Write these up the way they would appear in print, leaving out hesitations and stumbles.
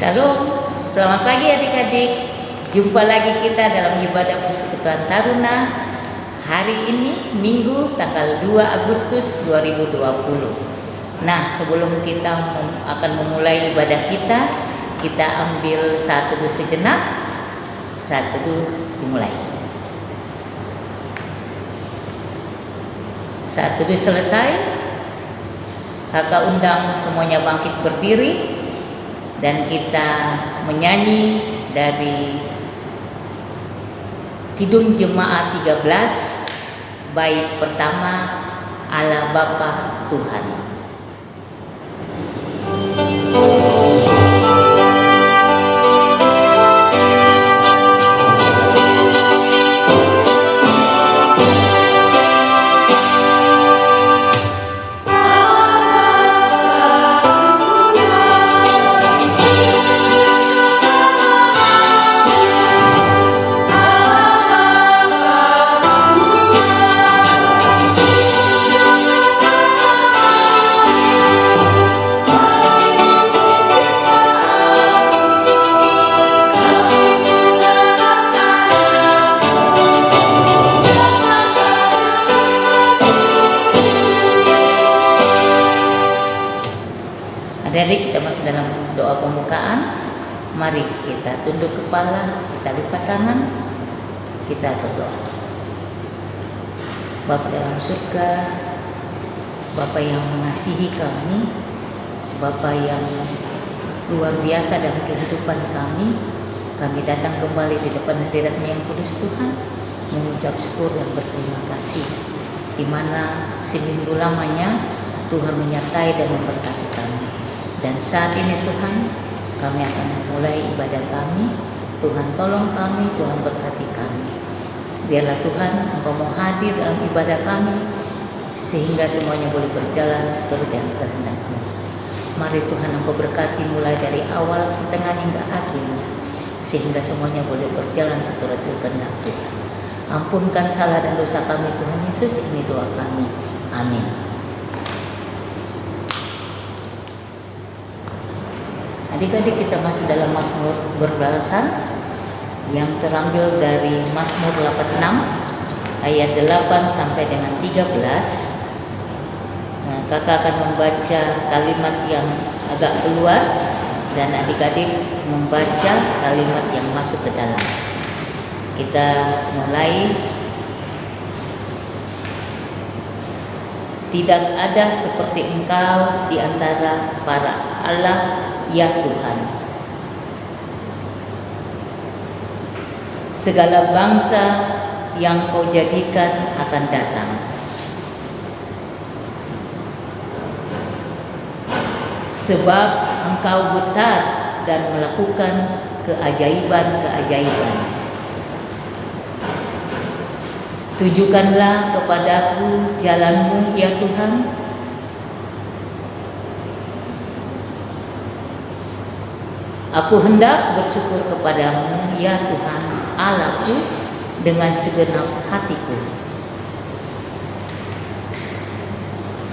Shalom, selamat pagi adik-adik. Jumpa lagi kita dalam ibadah Persekutuan Taruna hari ini Minggu tanggal 2 Agustus 2020. Nah, sebelum kita akan memulai ibadah kita ambil saat teduh sejenak. Saat teduh dimulai. Saat teduh selesai, kakak undang semuanya bangkit berdiri dan kita menyanyi dari Kidung Jemaat 13 bait pertama, Allah Bapa Tuhan. Adik-adik, kita masuk dalam doa pembukaan. Mari kita tunduk kepala, kita lipat tangan, kita berdoa. Bapa dalam surga, Bapa yang mengasihi kami, Bapa yang luar biasa dalam kehidupan kami datang kembali di depan hadirat-Mu yang kudus Tuhan, mengucap syukur dan berterima kasih, di mana seminggu lamanya Tuhan menyertai dan memberkati kami. Dan saat ini Tuhan, kami akan memulai ibadah kami. Tuhan tolong kami, Tuhan berkati kami. Biarlah Tuhan Engkau mau hadir dalam ibadah kami, sehingga semuanya boleh berjalan seturut yang kehendak-Mu. Mari Tuhan Engkau berkati mulai dari awal, tengah hingga akhirnya, sehingga semuanya boleh berjalan seturut kehendak Tuhan. Ampunkan salah dan dosa kami Tuhan Yesus, ini doa kami. Amin. Adik-adik, kita masuk dalam Mazmur berbalasan yang terambil dari Mazmur 86 ayat 8 sampai dengan 13. Nah, kakak akan membaca kalimat yang agak keluar dan adik-adik membaca kalimat yang masuk ke dalam. Kita mulai. Tidak ada seperti Engkau di antara para Allah, ya Tuhan. Segala bangsa yang Kau jadikan akan datang. Sebab Engkau besar dan melakukan keajaiban-keajaiban. Tunjukkanlah kepadaku jalan-Mu, ya Tuhan. Aku hendak bersyukur kepadamu, ya Tuhan Allahku, dengan segenap hatiku.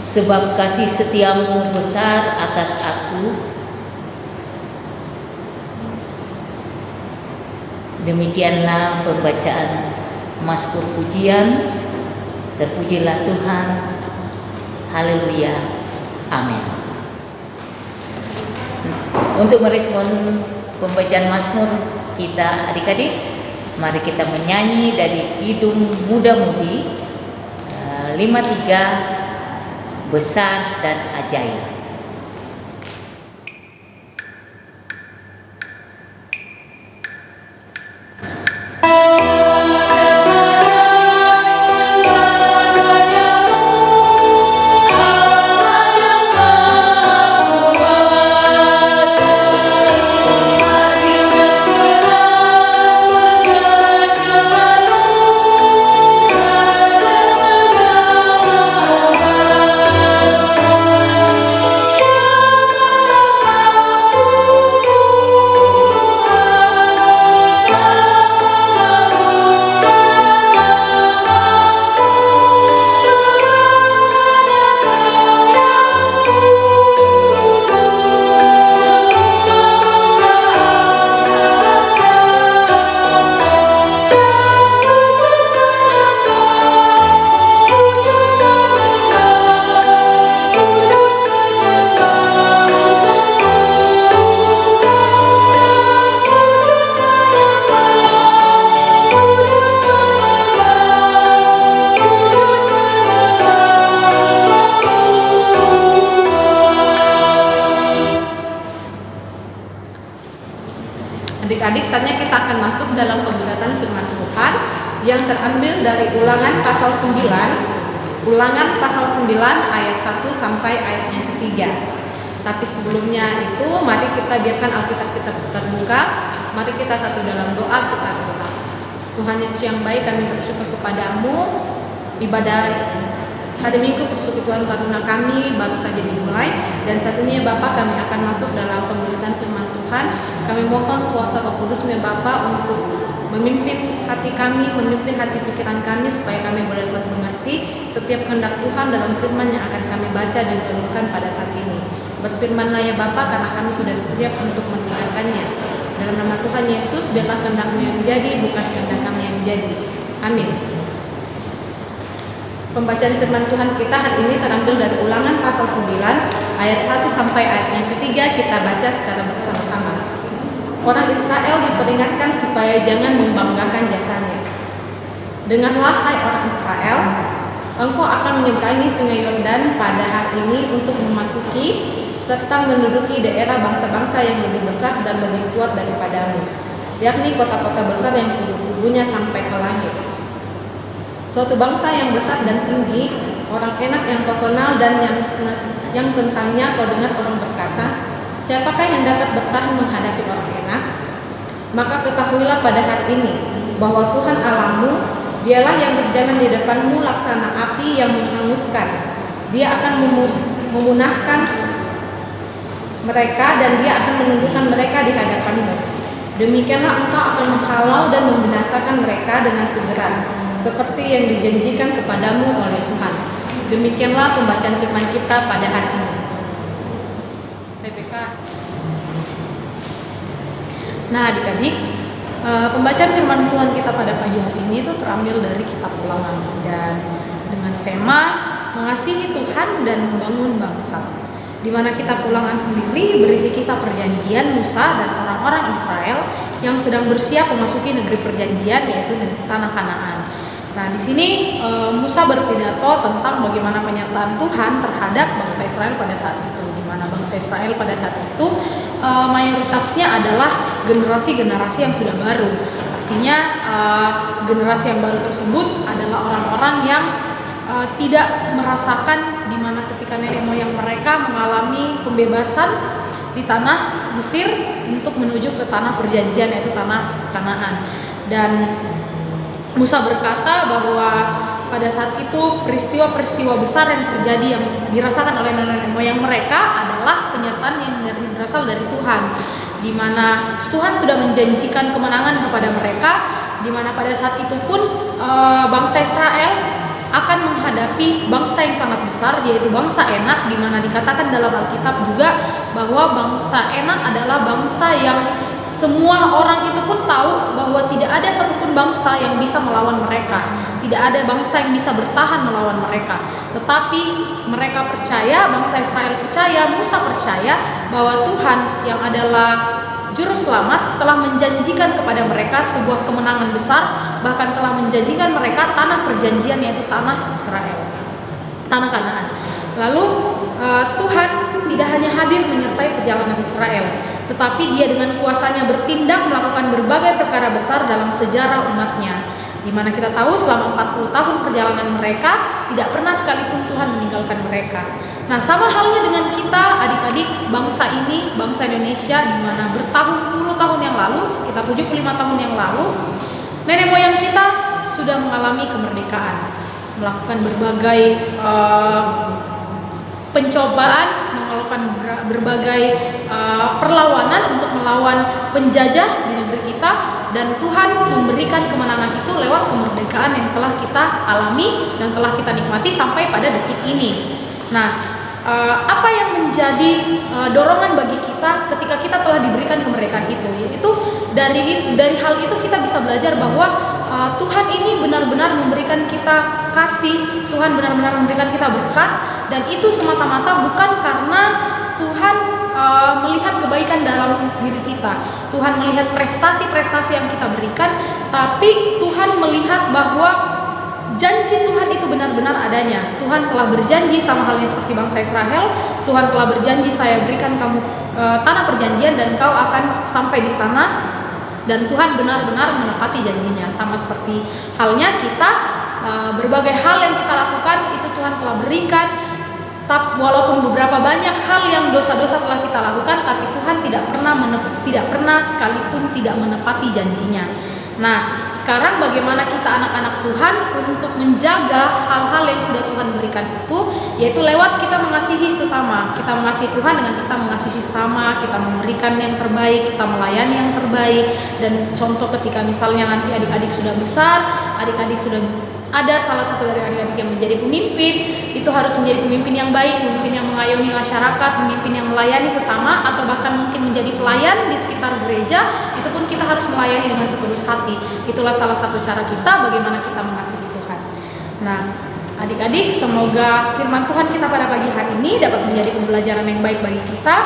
Sebab kasih setia-Mu besar atas aku. Demikianlah pembacaan Mazmur pujian. Terpujilah Tuhan. Haleluya. Amin. Untuk merespon pembacaan Mazmur kita adik-adik, mari kita menyanyi dari Kidung Muda-Mudi 53 Besar dan Ajaib. Adik-adik, saatnya kita akan masuk dalam pembelajaran firman Tuhan yang terambil dari Ulangan pasal 9. Ulangan pasal 9 ayat 1 sampai ayat yang ketiga. Tapi sebelumnya itu, mari kita biarkan Alkitab kita terbuka. Mari kita satu dalam doa, kita berdoa. Tuhan Yesus yang baik, kami bersyukur kepadamu. Ibadah hari Minggu persekutuan karuna kami baru saja dimulai, dan saat ini Bapak, kami akan masuk dalam pembelajaran firman Tuhan. Kami mohon kuasa Roh Kudus Bapak untuk memimpin hati kami, memimpin hati pikiran kami, supaya kami boleh dapat mengerti setiap kehendak Tuhan dalam firman yang akan kami baca dan renungkan pada saat ini. Berfirmanlah ya Bapak, karena kami sudah siap untuk mendengarkannya. Dalam nama Tuhan Yesus, biarlah kehendak-Mu yang jadi, bukan kehendak kami yang jadi. Amin. Pembacaan firman Tuhan kita hari ini terambil dari Ulangan pasal 9 ayat 1 sampai ayat yang ketiga. Kita baca secara bersama-sama. Orang Israel diperingatkan supaya jangan membanggakan jasanya. Dengarlah hai orang Israel, engkau akan menyeberangi sungai Yordan pada hari ini untuk memasuki serta menduduki daerah bangsa-bangsa yang lebih besar dan lebih kuat daripadamu, yakni kota-kota besar yang kubu-kubunya sampai ke langit. Suatu bangsa yang besar dan tinggi, orang enak yang kau kenal dan yang tentangnya kau dengar orang berkata, siapakah yang dapat bertahan menghadapi orang enak? Maka ketahuilah pada hari ini bahwa Tuhan Allahmu, dialah yang berjalan di depanmu laksana api yang menghanguskan. Dia akan memunahkan mereka dan dia akan menundukkan mereka di hadapanmu. Demikianlah engkau akan menghalau dan membinasakan mereka dengan segera, seperti yang dijanjikan kepadamu oleh Tuhan. Demikianlah pembacaan firman kita pada hari ini. Nah, adik-adik, pembacaan firman Tuhan kita pada pagi hari ini itu terambil dari kitab Ulangan, dan dengan tema mengasihi Tuhan dan membangun bangsa, di mana kitab Ulangan sendiri berisi kisah perjanjian Musa dan orang-orang Israel yang sedang bersiap memasuki negeri perjanjian, yaitu tanah Kanaan. Nah, di sini Musa berpidato tentang bagaimana penyertaan Tuhan terhadap bangsa Israel pada saat itu, di mana bangsa Israel pada saat itu mayoritasnya adalah generasi-generasi yang sudah baru. Artinya generasi yang baru tersebut adalah orang-orang yang tidak merasakan di mana ketika nenek moyang mereka mengalami pembebasan di tanah Mesir untuk menuju ke tanah perjanjian, yaitu tanah Kanaan. Dan Musa berkata bahwa pada saat itu peristiwa-peristiwa besar yang terjadi yang dirasakan oleh nenek moyang mereka adalah penyertaan yang berasal dari Tuhan, di mana Tuhan sudah menjanjikan kemenangan kepada mereka, di mana pada saat itu pun bangsa Israel akan menghadapi bangsa yang sangat besar, yaitu bangsa Enak, di mana dikatakan dalam Alkitab juga bahwa bangsa Enak adalah bangsa yang semua orang itu pun tahu bahwa tidak ada satupun bangsa yang bisa melawan mereka, tidak ada bangsa yang bisa bertahan melawan mereka. Tetapi mereka percaya, bangsa Israel percaya, Musa percaya bahwa Tuhan yang adalah Juru Selamat telah menjanjikan kepada mereka sebuah kemenangan besar, bahkan telah menjanjikan mereka tanah perjanjian, yaitu tanah Israel, tanah Kanaan. Lalu Tuhan tidak hanya hadir menyertai perjalanan Israel, tetapi dia dengan kuasanya bertindak melakukan berbagai perkara besar dalam sejarah umatnya, di mana kita tahu selama 40 tahun perjalanan mereka tidak pernah sekalipun Tuhan meninggalkan mereka. Nah, sama halnya dengan kita adik-adik bangsa ini, bangsa Indonesia, di mana bertahun-puluh tahun yang lalu, sekitar 75 tahun yang lalu, nenek moyang kita sudah mengalami kemerdekaan, melakukan berbagai pencobaan, melakukan berbagai perlawanan untuk melawan penjajah di negeri kita, dan Tuhan memberikan kemenangan itu lewat kemerdekaan yang telah kita alami dan telah kita nikmati sampai pada detik ini. Nah, apa yang menjadi dorongan bagi kita ketika kita telah diberikan kemerdekaan itu, yaitu dari hal itu kita bisa belajar bahwa Tuhan ini benar-benar memberikan kita kasih, Tuhan benar-benar memberikan kita berkat, dan itu semata-mata bukan karena Tuhan melihat kebaikan dalam diri kita, Tuhan melihat prestasi-prestasi yang kita berikan, tapi Tuhan melihat bahwa janji Tuhan itu benar-benar adanya. Tuhan telah berjanji, sama halnya seperti bangsa Israel, Tuhan telah berjanji, saya berikan kamu tanah perjanjian dan kau akan sampai di sana dan Tuhan benar-benar menepati janjinya. Sama seperti halnya kita, berbagai hal yang kita lakukan itu Tuhan telah berikan. Walaupun beberapa banyak hal yang dosa-dosa telah kita lakukan, tapi Tuhan tidak pernah sekalipun tidak menepati janjinya. Nah, sekarang bagaimana kita anak-anak Tuhan untuk menjaga hal-hal yang sudah Tuhan berikan itu, yaitu lewat kita mengasihi sesama. Kita mengasihi Tuhan dengan kita mengasihi sesama, kita memberikan yang terbaik, kita melayani yang terbaik. Dan contoh ketika misalnya nanti adik-adik sudah besar, adik-adik sudah ada salah satu dari adik-adik yang menjadi pemimpin, itu harus menjadi pemimpin yang baik, pemimpin yang mengayomi masyarakat, pemimpin yang melayani sesama, atau bahkan mungkin menjadi pelayan di sekitar gereja, itu pun kita harus melayani dengan setulus hati. Itulah salah satu cara kita bagaimana kita mengasihi Tuhan. Nah, adik-adik, semoga firman Tuhan kita pada pagi hari ini dapat menjadi pembelajaran yang baik bagi kita,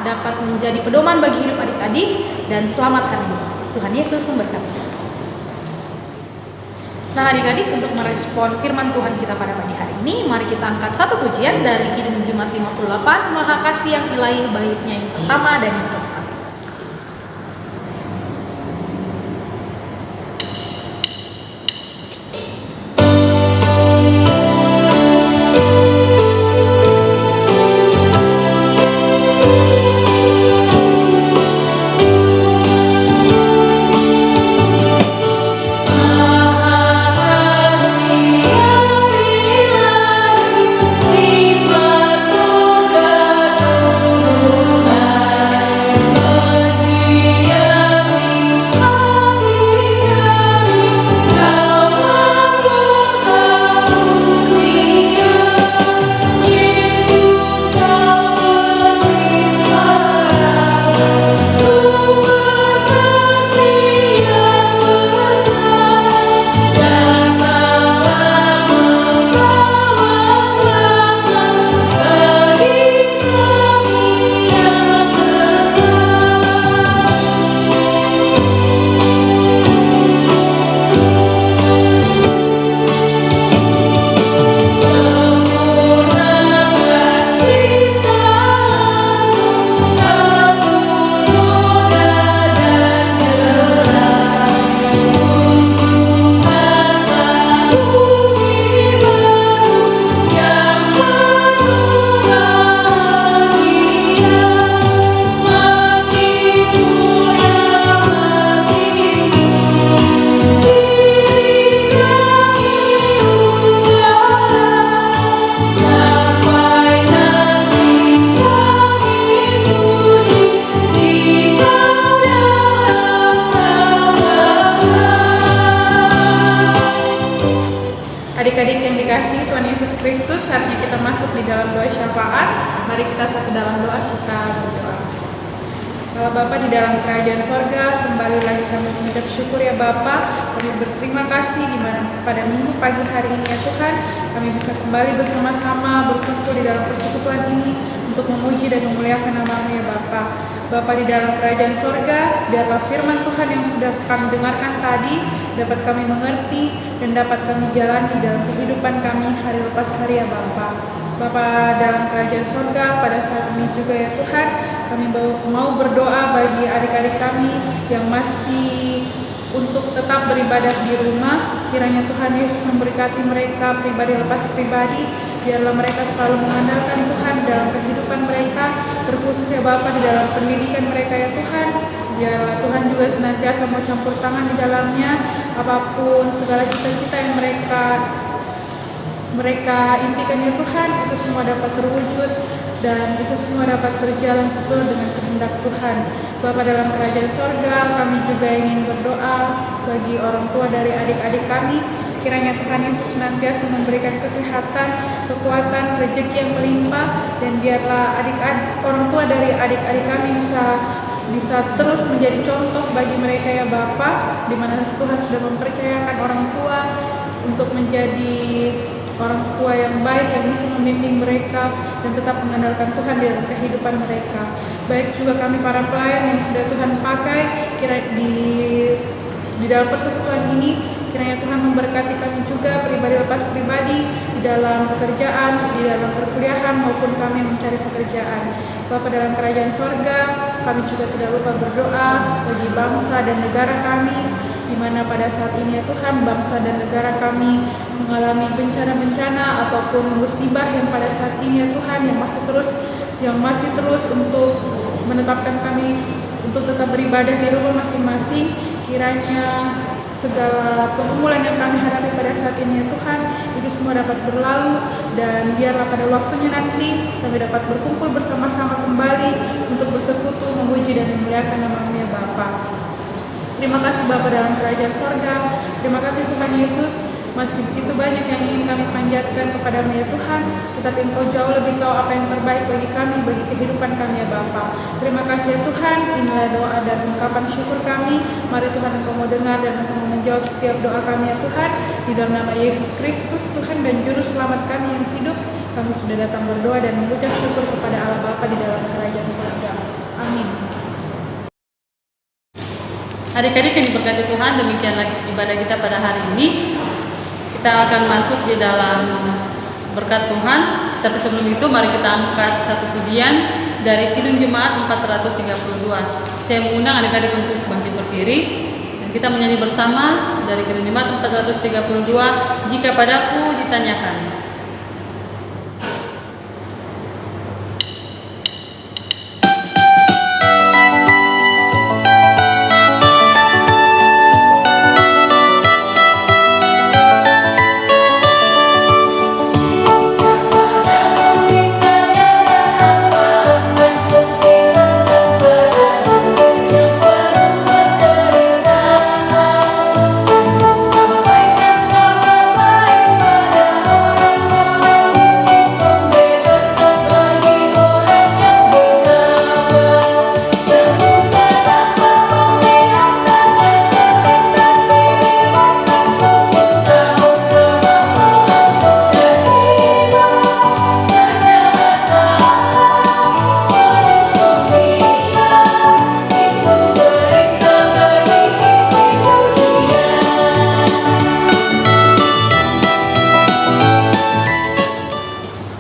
dapat menjadi pedoman bagi hidup adik-adik, dan selamat hari ini. Tuhan Yesus memberkati. Nah, adik-adik, untuk merespon firman Tuhan kita pada pagi hari ini, mari kita angkat satu pujian dari Kidung Jemaat 58, Maha Kasih yang Ilahi, baitnya yang pertama dan yang keempat. Adik-adik yang dikasihi Tuhan Yesus Kristus, saatnya kita masuk di dalam doa syafaat. Mari kita satu dalam doa, kita berdoa. Bapa di dalam kerajaan sorga, kembali lagi kami mengucap syukur ya Bapa. Kami berterima kasih di mana pada minggu pagi hari ini ya Tuhan, kami bisa kembali bersama-sama berkumpul di dalam persekutuan ini untuk memuji dan memuliakan nama-Mu ya Bapa. Bapa di dalam kerajaan sorga, biarlah firman Tuhan yang sudah kami dengarkan tadi dapat kami mengerti dan dapat kami jalani dalam kehidupan kami hari lepas hari ya Bapa. Bapa dalam kerajaan sorga, pada saat ini juga ya Tuhan, kami mau berdoa bagi adik-adik kami yang masih untuk tetap beribadah di rumah. Kiranya Tuhan Yesus memberkati mereka pribadi lepas pribadi. Biarlah mereka selalu mengandalkan Tuhan dalam kehidupan mereka, terkhusus ya Bapa di dalam pendidikan mereka ya Tuhan. Biarlah Tuhan juga senantiasa mau campur tangan di dalamnya, apapun segala cita-cita yang mereka impikan ya Tuhan, itu semua dapat terwujud dan itu semua dapat berjalan sesuai dengan kehendak Tuhan. Bapa dalam kerajaan sorga, kami juga ingin berdoa bagi orang tua dari adik-adik kami. Kiranya Tuhan Yesus senantiasa memberikan kesehatan, kekuatan, rezeki yang melimpah, dan biarlah orang tua dari adik-adik kami bisa terus menjadi contoh bagi mereka ya Bapa, di mana Tuhan sudah mempercayakan orang tua untuk menjadi orang tua yang baik yang bisa membimbing mereka dan tetap mengandalkan Tuhan di dalam kehidupan mereka. Baik juga kami para pelayan yang sudah Tuhan pakai, Di dalam persekutuan ini, kiranya Tuhan memberkati kami juga pribadi lepas pribadi di dalam pekerjaan, di dalam perkuliahan maupun kami mencari pekerjaan. Bapa dalam kerajaan sorga, kami juga tidak lupa berdoa bagi bangsa dan negara kami, di mana pada saat ini ya Tuhan, bangsa dan negara kami mengalami bencana-bencana ataupun musibah yang pada saat ini ya Tuhan yang masih terus untuk menetapkan kami untuk tetap beribadah di rumah masing-masing. Kiranya segala pergumulan yang kami hadapi pada saat ini ya Tuhan, itu semua dapat berlalu, dan biarlah pada waktunya nanti kami dapat berkumpul bersama-sama kembali untuk bersekutu, memuji dan memuliakan nama-Mu ya Bapa. Terima kasih Bapa dalam kerajaan sorga. Terima kasih Tuhan Yesus. Masih begitu banyak yang ingin kami panjatkan kepadamu ya Tuhan, tetapi Engkau jauh lebih tahu apa yang terbaik bagi kami, bagi kehidupan kami ya Bapa. Terima kasih ya Tuhan, inilah doa dan ungkapan syukur kami. Mari Tuhan Engkau mau dengar dan Engkau mau menjawab setiap doa kami ya Tuhan. Di dalam nama Yesus Kristus, Tuhan dan Juru Selamat kami yang hidup, kami sudah datang berdoa dan mengucap syukur kepada Allah Bapa di dalam kerajaan surga. Amin. Adik-adik yang diberkati Tuhan, demikianlah ibadah kita pada hari ini. Kita akan masuk di dalam berkat Tuhan. Tapi sebelum itu mari kita angkat satu pujian dari Kidung Jemaat 432. Saya mengundang adik-adik untuk bangkit berdiri dan kita menyanyi bersama dari Kidung Jemaat 432, Jika Padaku Ditanyakan.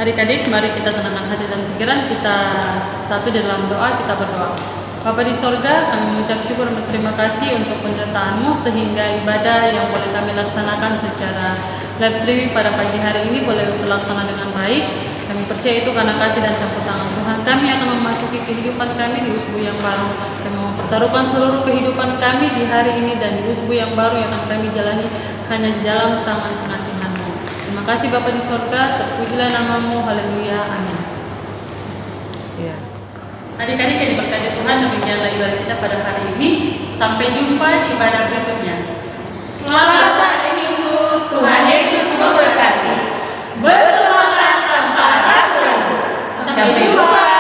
Adik-adik, mari kita tenangkan hati dan pikiran kita satu di dalam doa. Kita berdoa. Bapa di sorga, kami mengucap syukur dan berterima kasih untuk penyertaan-Mu sehingga ibadah yang boleh kami laksanakan secara live streaming pada pagi hari ini boleh terlaksana dengan baik. Kami percaya itu karena kasih dan campur tangan Tuhan. Kami akan memasuki kehidupan kami di usbu yang baru. Kami mempertaruhkan seluruh kehidupan kami di hari ini dan di usbu yang baru yang akan kami jalani hanya di dalam tangan pengasihan-Mu. Terima kasih Bapa di sorga, terpujilah nama-Mu, haleluya, amin. Ya. Adik-adik yang diberkati Tuhan, demikianlah ibadah kita pada hari ini. Sampai jumpa di ibadah berikutnya. Selamat hari Minggu, Tuhan Yesus memberkati. Bersemangat tanpa ragu-ragu. Sampai jumpa.